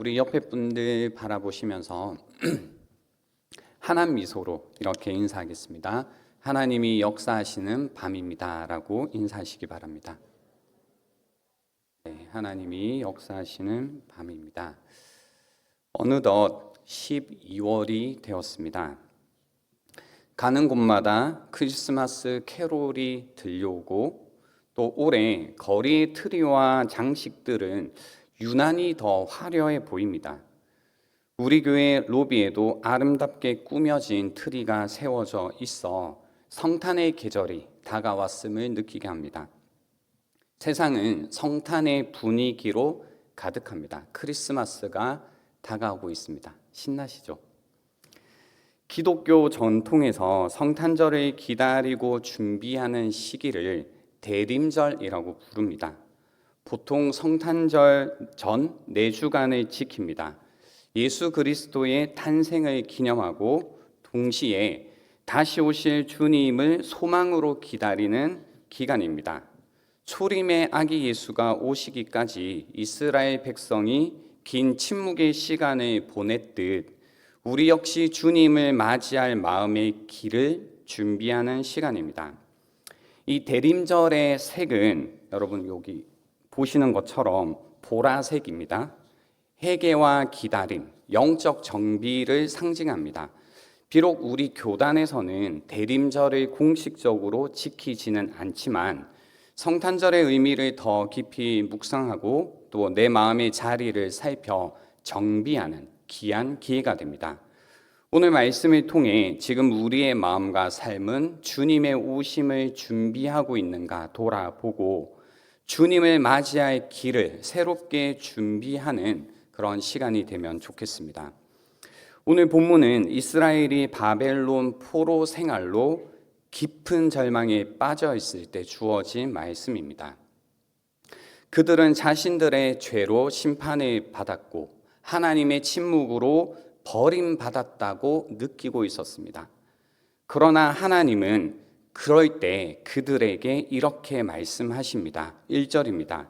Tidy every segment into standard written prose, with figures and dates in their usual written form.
우리 옆에 분들 바라보시면서 하남 미소로 이렇게 인사하겠습니다. 하나님이 역사하시는 밤입니다 라고 인사하시기 바랍니다. 네, 하나님이 역사하시는 밤입니다. 어느덧 12월이 되었습니다. 가는 곳마다 크리스마스 캐롤이 들려오고 또 올해 거리 트리와 장식들은 유난히 더 화려해 보입니다. 우리 교회 로비에도 아름답게 꾸며진 트리가 세워져 있어 성탄의 계절이 다가왔음을 느끼게 합니다. 세상은 성탄의 분위기로 가득합니다. 크리스마스가 다가오고 있습니다. 신나시죠? 기독교 전통에서 성탄절을 기다리고 준비하는 시기를 대림절이라고 부릅니다. 보통 성탄절 전 4주간을 지킵니다. 예수 그리스도의 탄생을 기념하고 동시에 다시 오실 주님을 소망으로 기다리는 기간입니다. 초림의 아기 예수가 오시기까지 이스라엘 백성이 긴 침묵의 시간을 보냈듯 우리 역시 주님을 맞이할 마음의 길을 준비하는 시간입니다. 이 대림절의 색은 여러분 여기 보시는 것처럼 보라색입니다. 회개와 기다림, 영적 정비를 상징합니다. 비록 우리 교단에서는 대림절을 공식적으로 지키지는 않지만 성탄절의 의미를 더 깊이 묵상하고 또 내 마음의 자리를 살펴 정비하는 귀한 기회가 됩니다. 오늘 말씀을 통해 지금 우리의 마음과 삶은 주님의 오심을 준비하고 있는가 돌아보고 주님을 맞이할 길을 새롭게 준비하는 그런 시간이 되면 좋겠습니다. 오늘 본문은 이스라엘이 바벨론 포로 생활로 깊은 절망에 빠져 있을 때 주어진 말씀입니다. 그들은 자신들의 죄로 심판을 받았고 하나님의 침묵으로 버림받았다고 느끼고 있었습니다. 그러나 하나님은 그럴 때 그들에게 이렇게 말씀하십니다. 1절입니다.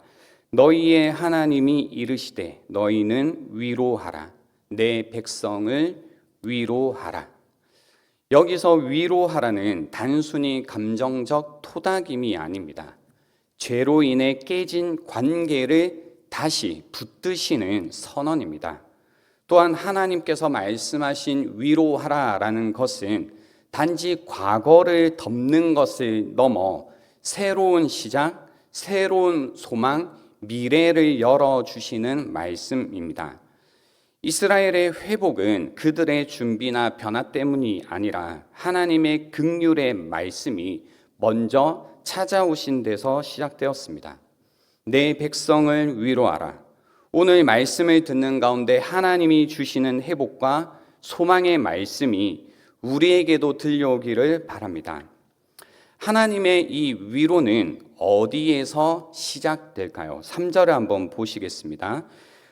너희의 하나님이 이르시되 너희는 위로하라. 내 백성을 위로하라. 여기서 위로하라는 단순히 감정적 토닥임이 아닙니다. 죄로 인해 깨진 관계를 다시 붙드시는 선언입니다. 또한 하나님께서 말씀하신 위로하라라는 것은 단지 과거를 덮는 것을 넘어 새로운 시작, 새로운 소망, 미래를 열어주시는 말씀입니다. 이스라엘의 회복은 그들의 준비나 변화 때문이 아니라 하나님의 긍휼의 말씀이 먼저 찾아오신 데서 시작되었습니다. 내 백성을 위로하라. 오늘 말씀을 듣는 가운데 하나님이 주시는 회복과 소망의 말씀이 우리에게도 들려오기를 바랍니다. 하나님의 이 위로는 어디에서 시작될까요? 3절을 한번 보시겠습니다.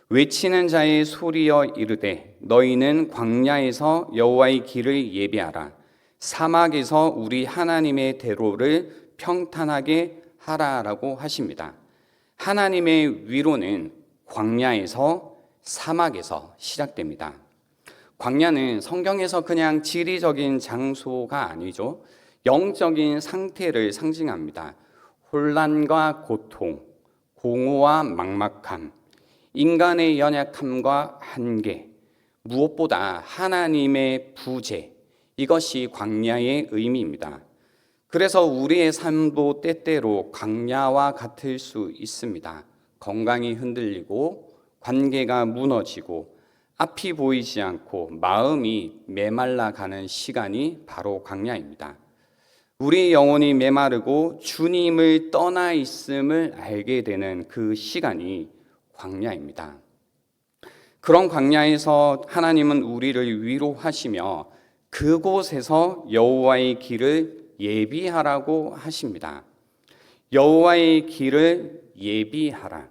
외치는 자의 소리여 이르되 너희는 광야에서 여호와의 길을 예비하라. 사막에서 우리 하나님의 대로를 평탄하게 하라라고 하십니다. 하나님의 위로는 광야에서 사막에서 시작됩니다. 광야는 성경에서 그냥 지리적인 장소가 아니죠. 영적인 상태를 상징합니다. 혼란과 고통, 공허와 막막함, 인간의 연약함과 한계, 무엇보다 하나님의 부재, 이것이 광야의 의미입니다. 그래서 우리의 삶도 때때로 광야와 같을 수 있습니다. 건강이 흔들리고 관계가 무너지고 앞이 보이지 않고 마음이 메말라가는 시간이 바로 광야입니다. 우리 영혼이 메마르고 주님을 떠나 있음을 알게 되는 그 시간이 광야입니다. 그런 광야에서 하나님은 우리를 위로하시며 그곳에서 여호와의 길을 예비하라고 하십니다. 여호와의 길을 예비하라.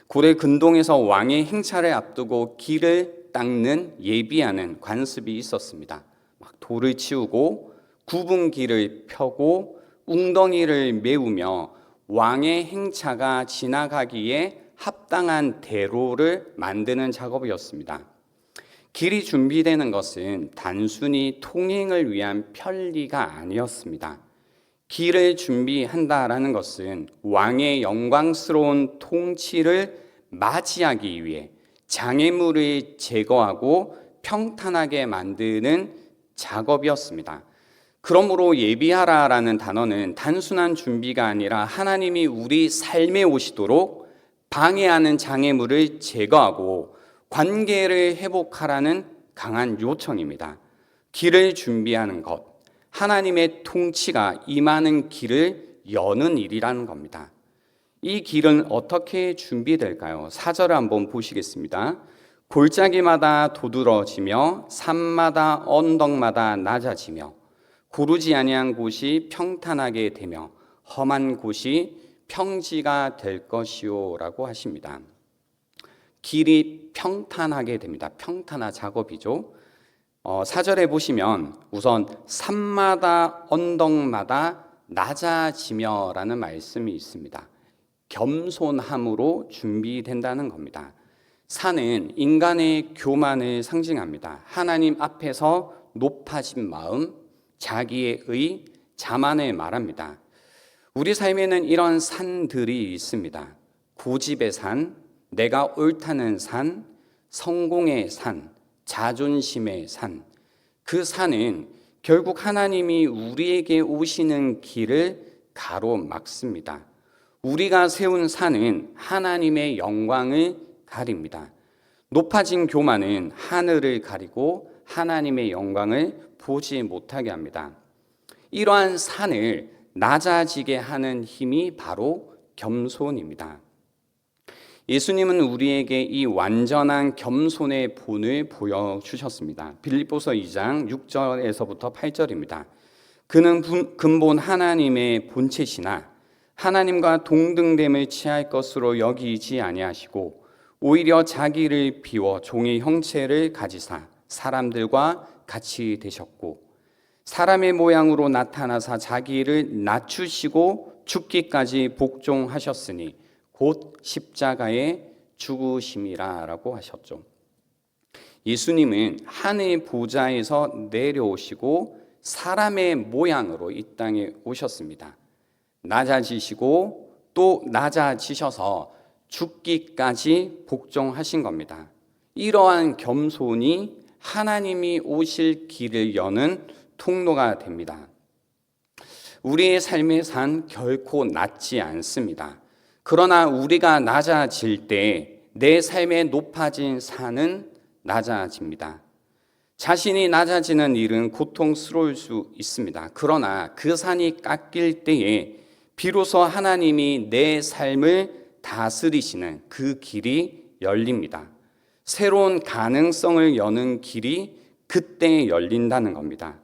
고대 근동에서 왕의 행차를 앞두고 길을 닦는 예비하는 관습이 있었습니다. 막 돌을 치우고 굽은 길을 펴고 웅덩이를 메우며 왕의 행차가 지나가기에 합당한 대로를 만드는 작업이었습니다. 길이 준비되는 것은 단순히 통행을 위한 편리가 아니었습니다. 길을 준비한다라는 것은 왕의 영광스러운 통치를 맞이하기 위해 장애물을 제거하고 평탄하게 만드는 작업이었습니다. 그러므로 예비하라라는 단어는 단순한 준비가 아니라 하나님이 우리 삶에 오시도록 방해하는 장애물을 제거하고 관계를 회복하라는 강한 요청입니다. 길을 준비하는 것, 하나님의 통치가 임하는 길을 여는 일이라는 겁니다. 이 길은 어떻게 준비될까요? 4절을 한번 보시겠습니다. 골짜기마다 도드러지며 산마다 언덕마다 낮아지며 고르지 아니한 곳이 평탄하게 되며 험한 곳이 평지가 될 것이요 라고 하십니다. 길이 평탄하게 됩니다. 평탄화 작업이죠. 4절에 보시면 우선 산마다 언덕마다 낮아지며 라는 말씀이 있습니다. 겸손함으로 준비된다는 겁니다. 산은 인간의 교만을 상징합니다. 하나님 앞에서 높아진 마음, 자기의 의, 자만을 말합니다. 우리 삶에는 이런 산들이 있습니다. 고집의 산, 내가 옳다는 산, 성공의 산, 자존심의 산. 그 산은 결국 하나님이 우리에게 오시는 길을 가로막습니다. 우리가 세운 산은 하나님의 영광을 가립니다. 높아진 교만은 하늘을 가리고 하나님의 영광을 보지 못하게 합니다. 이러한 산을 낮아지게 하는 힘이 바로 겸손입니다. 예수님은 우리에게 이 완전한 겸손의 본을 보여주셨습니다. 빌립보서 2장 6절에서부터 8절입니다. 그는 근본 하나님의 본체시나 하나님과 동등됨을 취할 것으로 여기지 아니하시고 오히려 자기를 비워 종의 형체를 가지사 사람들과 같이 되셨고 사람의 모양으로 나타나사 자기를 낮추시고 죽기까지 복종하셨으니 곧 십자가에 죽으심이라 라고 하셨죠. 예수님은 하늘 보좌에서 내려오시고 사람의 모양으로 이 땅에 오셨습니다. 낮아지시고 또 낮아지셔서 죽기까지 복종하신 겁니다. 이러한 겸손이 하나님이 오실 길을 여는 통로가 됩니다. 우리의 삶의 산 결코 낮지 않습니다. 그러나 우리가 낮아질 때 내 삶에 높아진 산은 낮아집니다. 자신이 낮아지는 일은 고통스러울 수 있습니다. 그러나 그 산이 깎일 때에 비로소 하나님이 내 삶을 다스리시는 그 길이 열립니다. 새로운 가능성을 여는 길이 그때 열린다는 겁니다.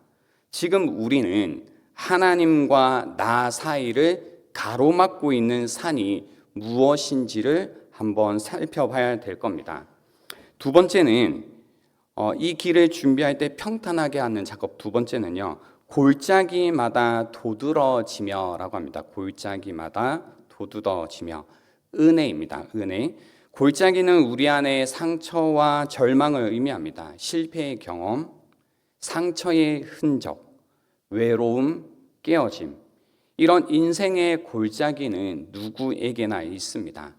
지금 우리는 하나님과 나 사이를 가로막고 있는 산이 무엇인지를 한번 살펴봐야 될 겁니다. 두 번째는 이 길을 준비할 때 평탄하게 하는 작업 두 번째는요. 골짜기마다 도드러지며 라고 합니다. 골짜기마다 도드러지며 은혜입니다. 은혜. 골짜기는 우리 안에 상처와 절망을 의미합니다. 실패의 경험, 상처의 흔적, 외로움, 깨어짐. 이런 인생의 골짜기는 누구에게나 있습니다.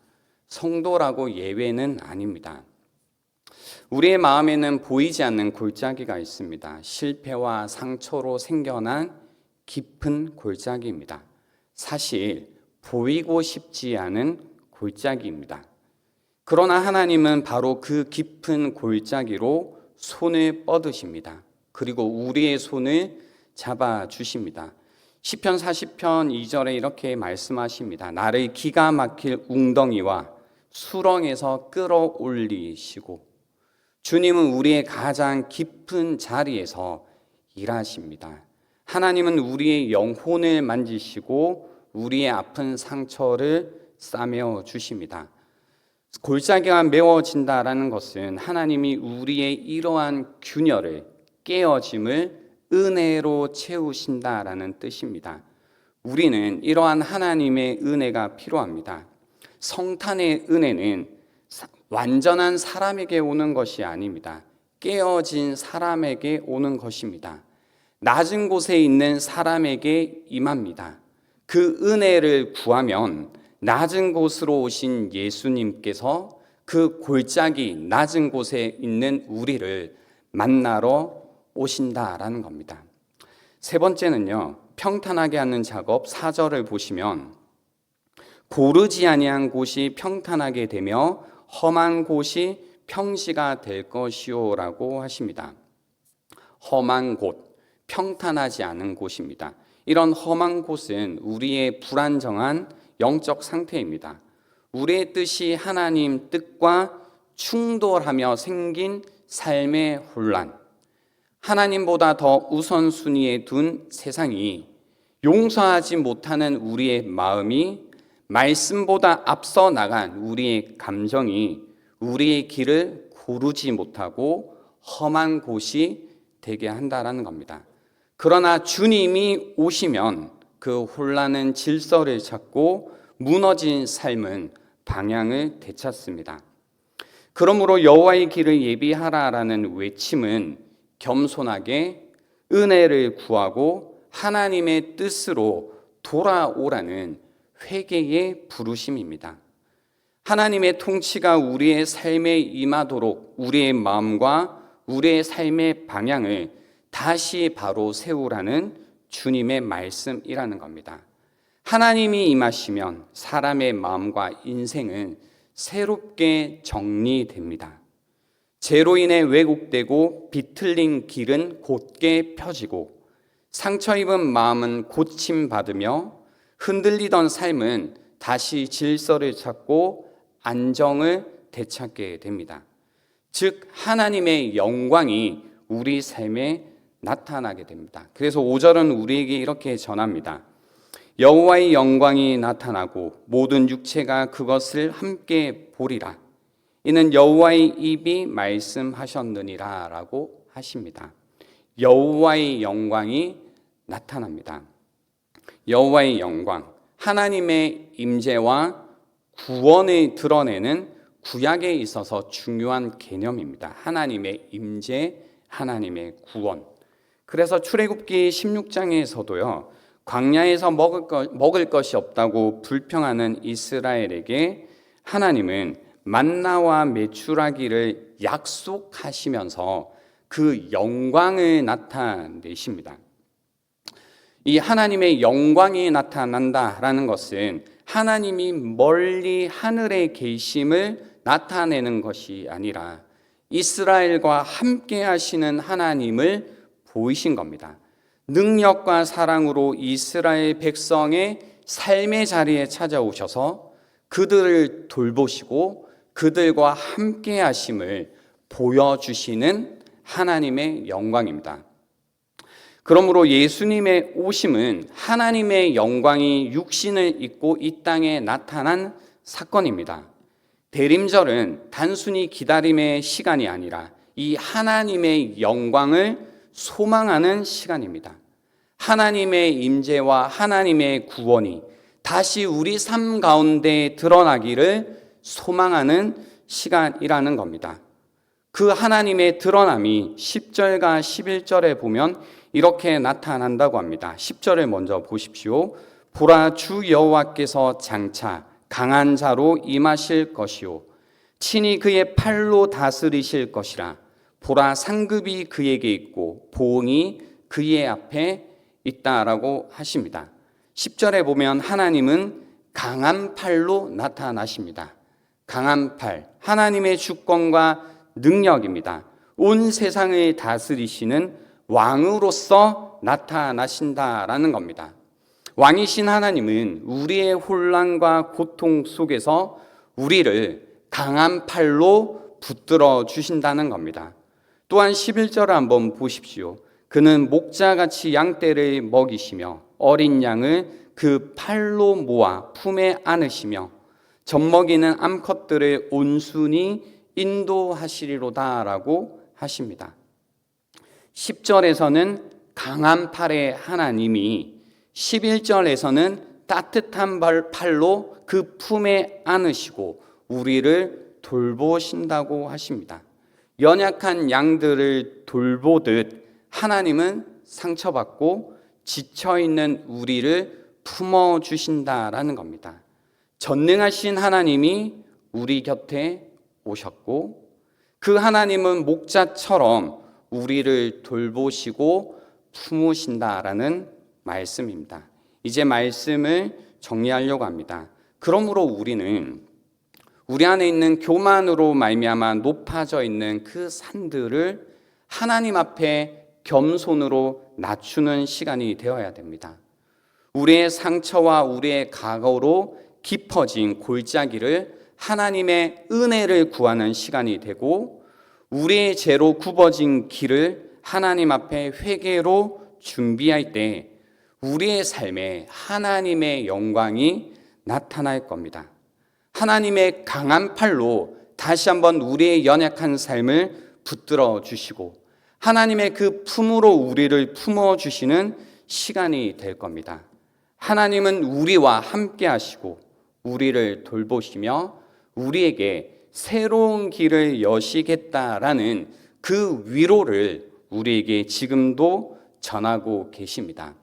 성도라고 예외는 아닙니다. 우리의 마음에는 보이지 않는 골짜기가 있습니다. 실패와 상처로 생겨난 깊은 골짜기입니다. 사실 보이고 싶지 않은 골짜기입니다. 그러나 하나님은 바로 그 깊은 골짜기로 손을 뻗으십니다. 그리고 우리의 손을 잡아주십니다. 시편 40편 2절에 이렇게 말씀하십니다. 나를 기가 막힐 웅덩이와 수렁에서 끌어올리시고 주님은 우리의 가장 깊은 자리에서 일하십니다. 하나님은 우리의 영혼을 만지시고 우리의 아픈 상처를 싸매어 주십니다. 골짜기가 메워진다라는 것은 하나님이 우리의 이러한 균열을 깨어짐을 은혜로 채우신다라는 뜻입니다. 우리는 이러한 하나님의 은혜가 필요합니다. 성탄의 은혜는 완전한 사람에게 오는 것이 아닙니다. 깨어진 사람에게 오는 것입니다. 낮은 곳에 있는 사람에게 임합니다. 그 은혜를 구하면 낮은 곳으로 오신 예수님께서 그 골짜기 낮은 곳에 있는 우리를 만나러 오신다라는 겁니다. 세 번째는요, 평탄하게 하는 작업 4절을 보시면 고르지 아니한 곳이 평탄하게 되며 험한 곳이 평시가 될 것이요라고 하십니다. 험한 곳, 평탄하지 않은 곳입니다. 이런 험한 곳은 우리의 불안정한 영적 상태입니다. 우리의 뜻이 하나님 뜻과 충돌하며 생긴 삶의 혼란, 하나님보다 더 우선순위에 둔 세상이, 용서하지 못하는 우리의 마음이, 말씀보다 앞서 나간 우리의 감정이 우리의 길을 고르지 못하고 험한 곳이 되게 한다라는 겁니다. 그러나 주님이 오시면 그 혼란은 질서를 찾고 무너진 삶은 방향을 되찾습니다. 그러므로 여호와의 길을 예비하라라는 외침은 겸손하게 은혜를 구하고 하나님의 뜻으로 돌아오라는 회개의 부르심입니다. 하나님의 통치가 우리의 삶에 임하도록 우리의 마음과 우리의 삶의 방향을 다시 바로 세우라는 주님의 말씀이라는 겁니다. 하나님이 임하시면 사람의 마음과 인생은 새롭게 정리됩니다. 죄로 인해 왜곡되고 비틀린 길은 곧게 펴지고 상처 입은 마음은 고침받으며 흔들리던 삶은 다시 질서를 찾고 안정을 되찾게 됩니다. 즉 하나님의 영광이 우리 삶에 나타나게 됩니다. 그래서 5절은 우리에게 이렇게 전합니다. 여호와의 영광이 나타나고 모든 육체가 그것을 함께 보리라. 이는 여호와의 입이 말씀하셨느니라 라고 하십니다. 여호와의 영광이 나타납니다. 여호와의 영광, 하나님의 임재와 구원을 드러내는 구약에 있어서 중요한 개념입니다. 하나님의 임재, 하나님의 구원. 그래서 출애굽기 16장에서도요. 광야에서 먹을 것이 없다고 불평하는 이스라엘에게 하나님은 만나와 메추라기를 약속하시면서 그 영광을 나타내십니다. 이 하나님의 영광이 나타난다라는 것은 하나님이 멀리 하늘에 계심을 나타내는 것이 아니라 이스라엘과 함께 하시는 하나님을 보이신 겁니다. 능력과 사랑으로 이스라엘 백성의 삶의 자리에 찾아오셔서 그들을 돌보시고 그들과 함께 하심을 보여주시는 하나님의 영광입니다. 그러므로 예수님의 오심은 하나님의 영광이 육신을 입고 이 땅에 나타난 사건입니다. 대림절은 단순히 기다림의 시간이 아니라 이 하나님의 영광을 소망하는 시간입니다. 하나님의 임재와 하나님의 구원이 다시 우리 삶 가운데 드러나기를 소망하는 시간이라는 겁니다. 그 하나님의 드러남이 10절과 11절에 보면 이렇게 나타난다고 합니다. 10절을 먼저 보십시오. 보라, 주 여호와께서 장차 강한 자로 임하실 것이요 친히 그의 팔로 다스리실 것이라. 보라, 상급이 그에게 있고 보응이 그의 앞에 있다라고 하십니다. 10절에 보면 하나님은 강한 팔로 나타나십니다. 강한 팔, 하나님의 주권과 능력입니다. 온 세상을 다스리시는 왕으로서 나타나신다라는 겁니다. 왕이신 하나님은 우리의 혼란과 고통 속에서 우리를 강한 팔로 붙들어 주신다는 겁니다. 또한 11절을 한번 보십시오. 그는 목자같이 양떼를 먹이시며 어린 양을 그 팔로 모아 품에 안으시며 젖먹이는 암컷들을 온순히 인도하시리로다라고 하십니다. 10절에서는 강한 팔의 하나님이 11절에서는 따뜻한 팔로 그 품에 안으시고 우리를 돌보신다고 하십니다. 연약한 양들을 돌보듯 하나님은 상처받고 지쳐있는 우리를 품어주신다라는 겁니다. 전능하신 하나님이 우리 곁에 오셨고 그 하나님은 목자처럼 우리를 돌보시고 품으신다라는 말씀입니다. 이제 말씀을 정리하려고 합니다. 그러므로 우리는 우리 안에 있는 교만으로 말미암아 높아져 있는 그 산들을 하나님 앞에 겸손으로 낮추는 시간이 되어야 됩니다. 우리의 상처와 우리의 과거로 깊어진 골짜기를 하나님의 은혜를 구하는 시간이 되고 우리의 죄로 굽어진 길을 하나님 앞에 회개로 준비할 때 우리의 삶에 하나님의 영광이 나타날 겁니다. 하나님의 강한 팔로 다시 한번 우리의 연약한 삶을 붙들어 주시고 하나님의 그 품으로 우리를 품어 주시는 시간이 될 겁니다. 하나님은 우리와 함께 하시고 우리를 돌보시며 우리에게 새로운 길을 여시겠다라는 그 위로를 우리에게 지금도 전하고 계십니다.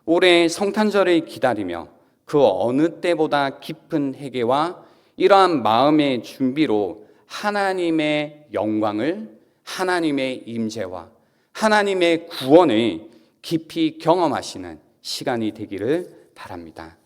올해 성탄절을 기다리며 그 어느 때보다 깊은 회개와 이러한 마음의 준비로 하나님의 영광을, 하나님의 임재와 하나님의 구원을 깊이 경험하시는 시간이 되기를 바랍니다.